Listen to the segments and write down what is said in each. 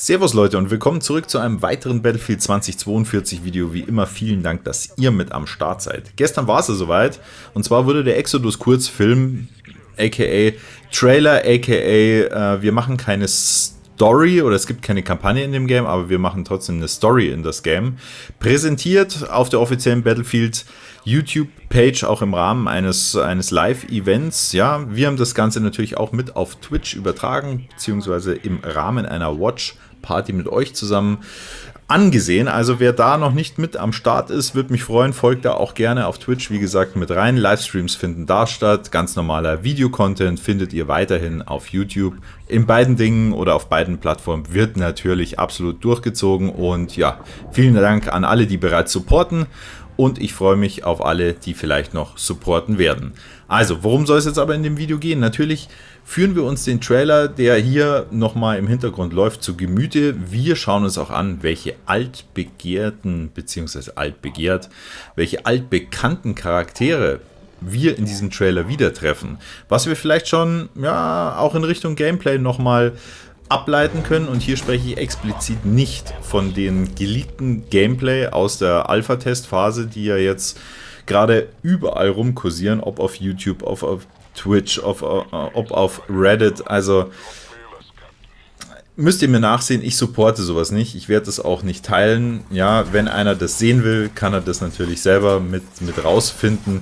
Servus Leute und willkommen zurück zu einem weiteren Battlefield 2042 Video. Wie immer vielen Dank, dass ihr mit am Start seid. Gestern war es ja soweit und zwar wurde der Exodus Kurzfilm, aka Trailer, aka wir machen keine Story oder es gibt keine Kampagne in dem Game, aber wir machen trotzdem eine Story in das Game, präsentiert auf der offiziellen Battlefield YouTube-Page, auch im Rahmen eines Live-Events. Ja, wir haben das Ganze natürlich auch mit auf Twitch übertragen, beziehungsweise im Rahmen einer Watch-Party mit euch zusammen angesehen. Also wer da noch nicht mit am Start ist, würde mich freuen, folgt da auch gerne auf Twitch, wie gesagt, mit rein. Livestreams finden da statt, ganz normaler Videocontent findet ihr weiterhin auf YouTube. In beiden Dingen oder auf beiden Plattformen wird natürlich absolut durchgezogen und ja, vielen Dank an alle, die bereits supporten. Und ich freue mich auf alle, die vielleicht noch supporten werden. Also, worum soll es jetzt aber in dem Video gehen? Natürlich führen wir uns den Trailer, der hier nochmal im Hintergrund läuft, zu Gemüte. Wir schauen uns auch an, welche altbegehrten, beziehungsweise welche altbekannten Charaktere wir in diesem Trailer wieder treffen. Was wir vielleicht schon, ja, auch in Richtung Gameplay nochmal ableiten können, und hier spreche ich explizit nicht von den geleakten Gameplay aus der Alpha-Test-Phase, die ja jetzt gerade überall rumkursieren, ob auf YouTube, auf Twitch, ob auf Reddit. Also müsst ihr mir nachsehen, ich supporte sowas nicht, ich werde das auch nicht teilen. Ja, wenn einer das sehen will, kann er das natürlich selber mit rausfinden.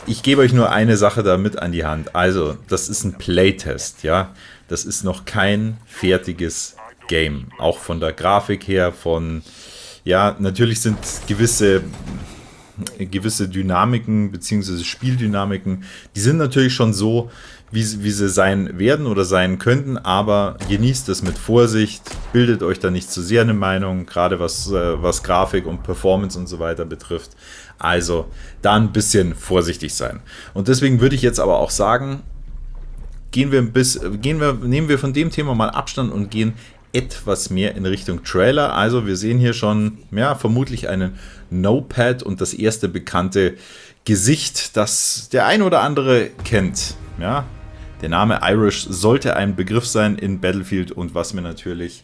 Ich gebe euch nur eine Sache damit an die Hand. Also, das ist ein Playtest, ja. Das ist noch kein fertiges Game. Auch von der Grafik her, ja, natürlich sind gewisse Dynamiken bzw. Spieldynamiken, die sind natürlich schon so, wie sie sein werden oder sein könnten, aber genießt es mit Vorsicht, bildet euch da nicht zu sehr eine Meinung, gerade was Grafik und Performance und so weiter betrifft. Also da ein bisschen vorsichtig sein. Und deswegen würde ich jetzt aber auch sagen, nehmen wir von dem Thema mal Abstand und gehen etwas mehr in Richtung Trailer. Also wir sehen hier schon, ja, vermutlich einen No-Pad und das erste bekannte Gesicht, das der ein oder andere kennt. Ja, der Name Irish sollte ein Begriff sein in Battlefield, und was wir natürlich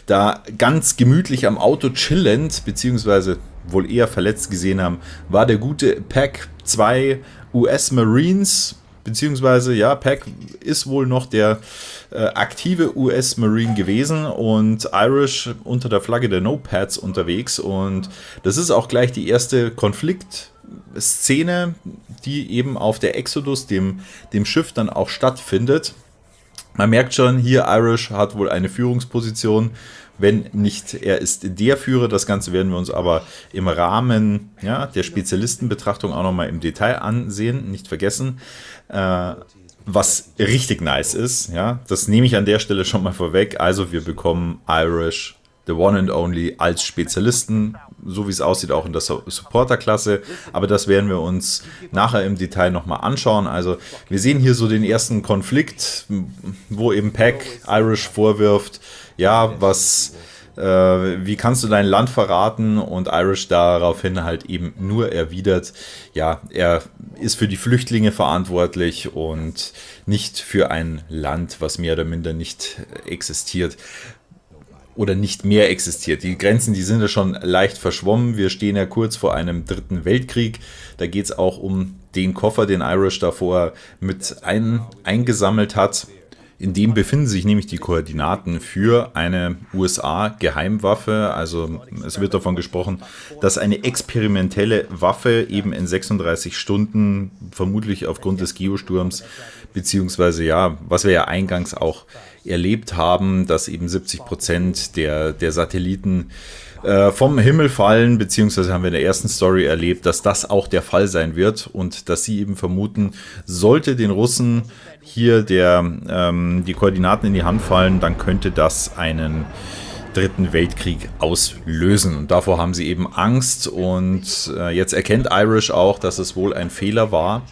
da ganz gemütlich am Auto chillend, beziehungsweise wohl eher verletzt gesehen haben, war der gute Pack 2 US Marines. Beziehungsweise, ja, Pack ist wohl noch der aktive US-Marine gewesen und Irish unter der Flagge der No-Pads unterwegs. Und das ist auch gleich die erste Konfliktszene, die eben auf der Exodus, dem Schiff, dann auch stattfindet. Man merkt schon, hier Irish hat wohl eine Führungsposition. Wenn nicht, er ist der Führer. Das Ganze werden wir uns aber im Rahmen, ja, der Spezialistenbetrachtung auch nochmal im Detail ansehen. Nicht vergessen, was richtig nice ist. Ja, das nehme ich an der Stelle schon mal vorweg. Also wir bekommen Irish, the one and only, als Spezialisten, so wie es aussieht, auch in der Supporter-Klasse. Aber das werden wir uns nachher im Detail nochmal anschauen. Also wir sehen hier so den ersten Konflikt, wo eben Pack Irish vorwirft, ja, wie kannst du dein Land verraten? Und Irish daraufhin halt eben nur erwidert, ja, er ist für die Flüchtlinge verantwortlich und nicht für ein Land, was mehr oder minder nicht existiert. Oder nicht mehr existiert. Die Grenzen, die sind ja schon leicht verschwommen. Wir stehen ja kurz vor einem dritten Weltkrieg. Da geht es auch um den Koffer, den Irish davor mit eingesammelt hat. In dem befinden sich nämlich die Koordinaten für eine USA-Geheimwaffe. Also es wird davon gesprochen, dass eine experimentelle Waffe eben in 36 Stunden, vermutlich aufgrund des Geosturms, beziehungsweise ja, was wir ja eingangs auch erlebt haben, dass eben 70% der Satelliten vom Himmel fallen, beziehungsweise haben wir in der ersten Story erlebt, dass das auch der Fall sein wird und dass sie eben vermuten, sollte den Russen hier die Koordinaten in die Hand fallen, dann könnte das einen dritten Weltkrieg auslösen. Und davor haben sie eben Angst, und jetzt erkennt Irish auch, dass es wohl ein Fehler war,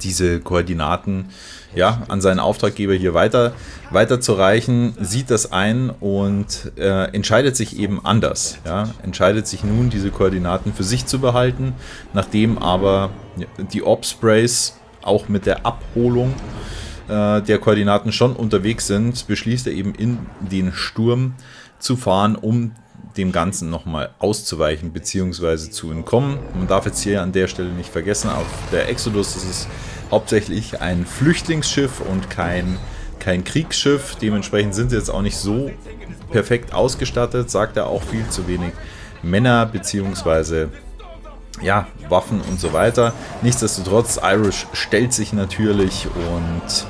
diese Koordinaten, ja, an seinen Auftraggeber hier weiterzureichen, sieht das ein und entscheidet sich eben anders. Ja, entscheidet sich nun, diese Koordinaten für sich zu behalten, nachdem aber die Ospreys auch mit der Abholung der Koordinaten schon unterwegs sind, beschließt er eben in den Sturm zu fahren, um dem Ganzen nochmal auszuweichen bzw. zu entkommen. Man darf jetzt hier an der Stelle nicht vergessen, auf der Exodus ist es hauptsächlich ein Flüchtlingsschiff und kein Kriegsschiff. Dementsprechend sind sie jetzt auch nicht so perfekt ausgestattet, sagt er auch viel zu wenig Männer bzw. ja, Waffen und so weiter. Nichtsdestotrotz, Irish stellt sich natürlich und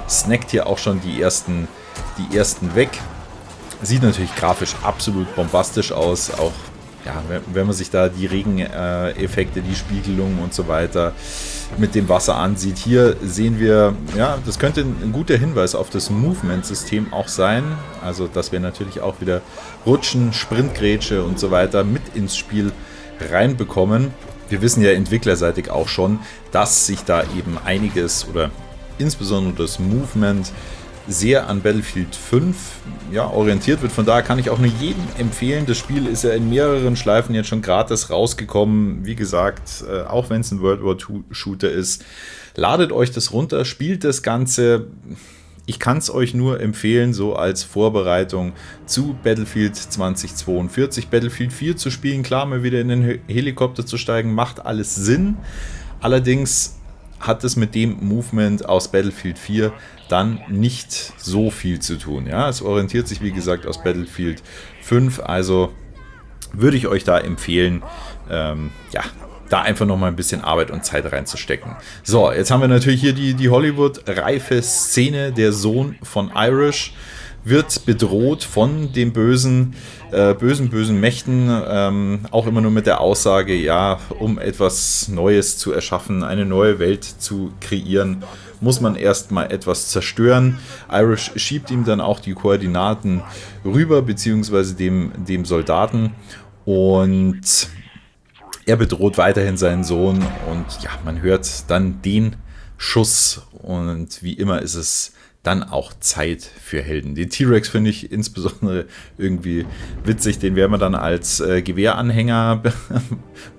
snackt hier auch schon die ersten weg. Sieht natürlich grafisch absolut bombastisch aus, auch ja, wenn man sich da die Regeneffekte, die Spiegelung und so weiter mit dem Wasser ansieht. Hier sehen wir, ja, das könnte ein guter Hinweis auf das Movement-System auch sein, also dass wir natürlich auch wieder Rutschen, Sprintgrätsche und so weiter mit ins Spiel reinbekommen. Wir wissen ja entwicklerseitig auch schon, dass sich da eben einiges oder insbesondere das Movement sehr an Battlefield 5 ja, orientiert wird. Von daher kann ich auch nur jedem empfehlen. Das Spiel ist ja in mehreren Schleifen jetzt schon gratis rausgekommen. Wie gesagt, auch wenn es ein World War II Shooter ist, ladet euch das runter, spielt das Ganze. Ich kann es euch nur empfehlen, so als Vorbereitung zu Battlefield 2042. Battlefield 4 zu spielen, klar, mal wieder in den Helikopter zu steigen, macht alles Sinn. Allerdings hat es mit dem Movement aus Battlefield 4 dann nicht so viel zu tun. Ja, es orientiert sich, wie gesagt, aus Battlefield 5, also würde ich euch da empfehlen, ja, da einfach nochmal ein bisschen Arbeit und Zeit reinzustecken. So, jetzt haben wir natürlich hier die Hollywood-reife Szene. Der Sohn von Irish wird bedroht von den bösen Mächten, auch immer nur mit der Aussage, ja, um etwas Neues zu erschaffen, eine neue Welt zu kreieren, muss man erstmal etwas zerstören. Irish schiebt ihm dann auch die Koordinaten rüber, beziehungsweise dem Soldaten, und er bedroht weiterhin seinen Sohn und ja, man hört dann den Schuss und wie immer ist es dann auch Zeit für Helden. Den T-Rex finde ich insbesondere irgendwie witzig, den werden wir dann als Gewehranhänger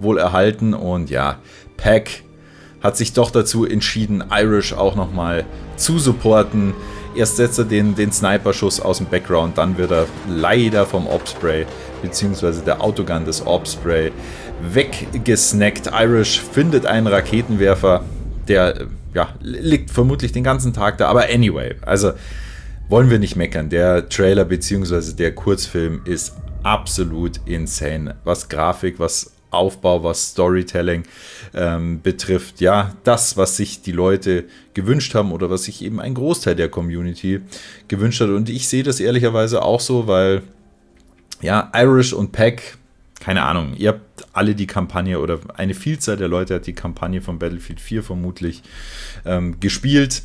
wohl erhalten, und ja, Pack hat sich doch dazu entschieden, Irish auch nochmal zu supporten. Erst setzt er den Sniper-Schuss aus dem Background, dann wird er leider vom Osprey bzw. der Autogun des Osprey weggesnackt. Irish findet einen Raketenwerfer, der ja, liegt vermutlich den ganzen Tag da, aber anyway, also wollen wir nicht meckern. Der Trailer bzw. der Kurzfilm ist absolut insane, was Grafik, was Aufbau, was Storytelling betrifft. Ja, das, was sich die Leute gewünscht haben oder was sich eben ein Großteil der Community gewünscht hat, und ich sehe das ehrlicherweise auch so, weil ja, Irish und Pack, keine Ahnung, ihr habt alle die Kampagne oder eine Vielzahl der Leute hat die Kampagne von Battlefield 4 vermutlich gespielt,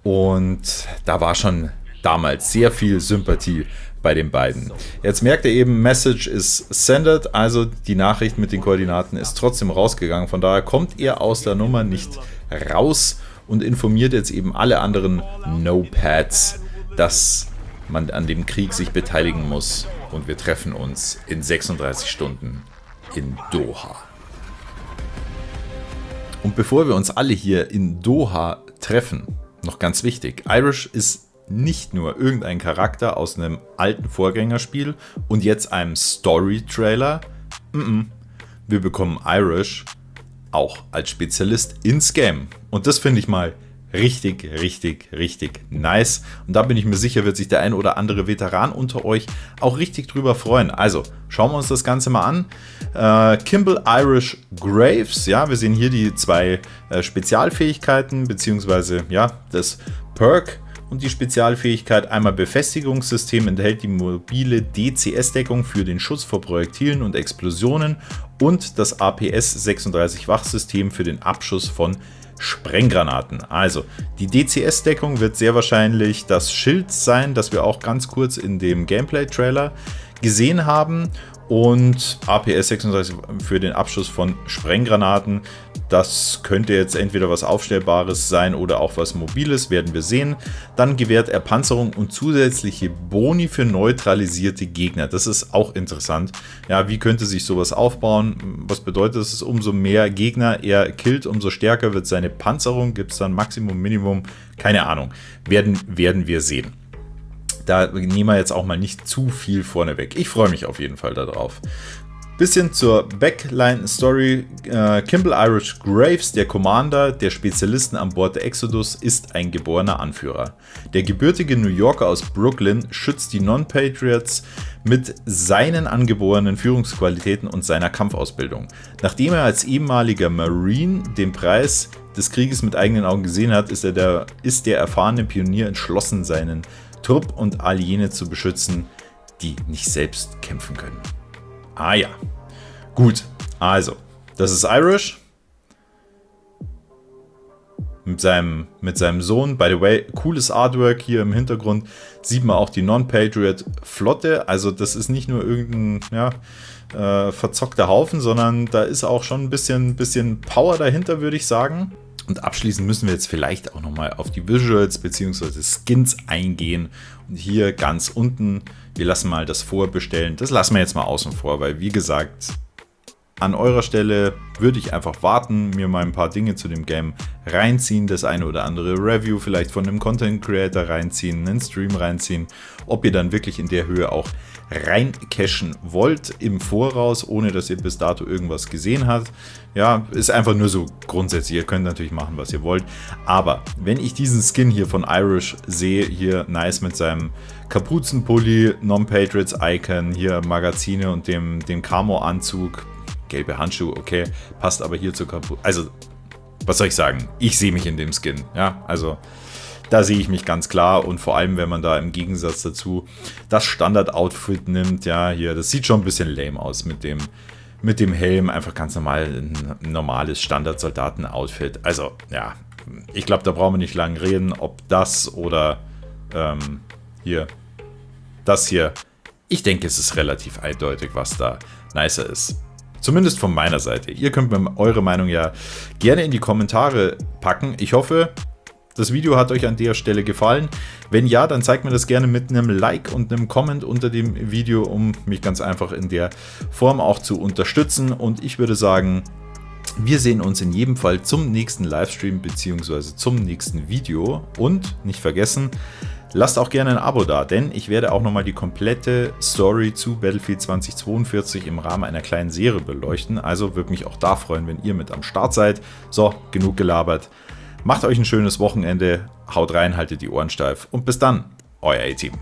und da war schon damals sehr viel Sympathie bei den beiden. Jetzt merkt ihr eben, Message is sended, also die Nachricht mit den Koordinaten ist trotzdem rausgegangen, von daher kommt er aus der Nummer nicht raus und informiert jetzt eben alle anderen No-Pads, dass man an dem Krieg sich beteiligen muss, und wir treffen uns in 36 Stunden in Doha. Und bevor wir uns alle hier in Doha treffen, noch ganz wichtig, Irish ist nicht nur irgendein Charakter aus einem alten Vorgängerspiel und jetzt einem Story-Trailer. Wir bekommen Irish auch als Spezialist ins Game. Und das finde ich mal richtig nice. Und da bin ich mir sicher, wird sich der ein oder andere Veteran unter euch auch richtig drüber freuen. Also, schauen wir uns das Ganze mal an. Kimball Irish Graves, ja, wir sehen hier die zwei Spezialfähigkeiten, beziehungsweise, ja, das Perk und die Spezialfähigkeit. Einmal Befestigungssystem, enthält die mobile DCS-Deckung für den Schutz vor Projektilen und Explosionen, und das APS 36 Wachsystem für den Abschuss von Sprenggranaten. Also, die DCS-Deckung wird sehr wahrscheinlich das Schild sein, das wir auch ganz kurz in dem Gameplay-Trailer gesehen haben, und APS 36 für den Abschuss von Sprenggranaten. Das könnte jetzt entweder was Aufstellbares sein oder auch was Mobiles, werden wir sehen. Dann gewährt er Panzerung und zusätzliche Boni für neutralisierte Gegner. Das ist auch interessant. Ja, wie könnte sich sowas aufbauen? Was bedeutet das? Umso mehr Gegner er killt, umso stärker wird seine Panzerung. Gibt es dann Maximum, Minimum? Keine Ahnung. Werden wir sehen. Da nehmen wir jetzt auch mal nicht zu viel vorneweg. Ich freue mich auf jeden Fall darauf. Bisschen zur Backline-Story. Kimball Irish Graves, der Commander der Spezialisten an Bord der Exodus, ist ein geborener Anführer. Der gebürtige New Yorker aus Brooklyn schützt die Non-Patriots mit seinen angeborenen Führungsqualitäten und seiner Kampfausbildung. Nachdem er als ehemaliger Marine den Preis des Krieges mit eigenen Augen gesehen hat, ist der erfahrene Pionier entschlossen, seinen Trupp und all jene zu beschützen, die nicht selbst kämpfen können. Ah ja, gut, also, das ist Irish mit seinem Sohn. By the way, cooles Artwork hier im Hintergrund, sieht man auch die Non-Patriot-Flotte, also das ist nicht nur irgendein verzockter Haufen, sondern da ist auch schon ein bisschen Power dahinter, würde ich sagen. Und abschließend müssen wir jetzt vielleicht auch nochmal auf die Visuals bzw. Skins eingehen. Und hier ganz unten, wir lassen mal das Vorbestellen. Das lassen wir jetzt mal außen vor, weil wie gesagt, an eurer Stelle würde ich einfach warten, mir mal ein paar Dinge zu dem Game reinziehen, das eine oder andere Review vielleicht von einem Content Creator reinziehen, einen Stream reinziehen, ob ihr dann wirklich in der Höhe auch reincashen wollt im Voraus, ohne dass ihr bis dato irgendwas gesehen habt. Ja, ist einfach nur so grundsätzlich, ihr könnt natürlich machen, was ihr wollt, aber wenn ich diesen Skin hier von Irish sehe, hier nice mit seinem Kapuzenpulli, Non-Patriots-Icon, hier Magazine und dem Camo-Anzug, gelbe Handschuhe, okay, passt aber hier zur Kapuze, also was soll ich sagen, ich sehe mich in dem Skin, ja, also da sehe ich mich ganz klar und vor allem, wenn man da im Gegensatz dazu das Standard-Outfit nimmt, ja, hier, das sieht schon ein bisschen lame aus mit dem Helm, einfach ganz normal, ein normales Standard-Soldaten-Outfit. Also, ja, ich glaube, da brauchen wir nicht lange reden, ob das oder das hier. Ich denke, es ist relativ eindeutig, was da nicer ist. Zumindest von meiner Seite. Ihr könnt mir eure Meinung ja gerne in die Kommentare packen. Ich hoffe, das Video hat euch an der Stelle gefallen. Wenn ja, dann zeigt mir das gerne mit einem Like und einem Comment unter dem Video, um mich ganz einfach in der Form auch zu unterstützen. Und ich würde sagen, wir sehen uns in jedem Fall zum nächsten Livestream bzw. zum nächsten Video. Und nicht vergessen, lasst auch gerne ein Abo da, denn ich werde auch nochmal die komplette Story zu Battlefield 2042 im Rahmen einer kleinen Serie beleuchten. Also würde mich auch da freuen, wenn ihr mit am Start seid. So, genug gelabert. Macht euch ein schönes Wochenende, haut rein, haltet die Ohren steif und bis dann, euer A-Team.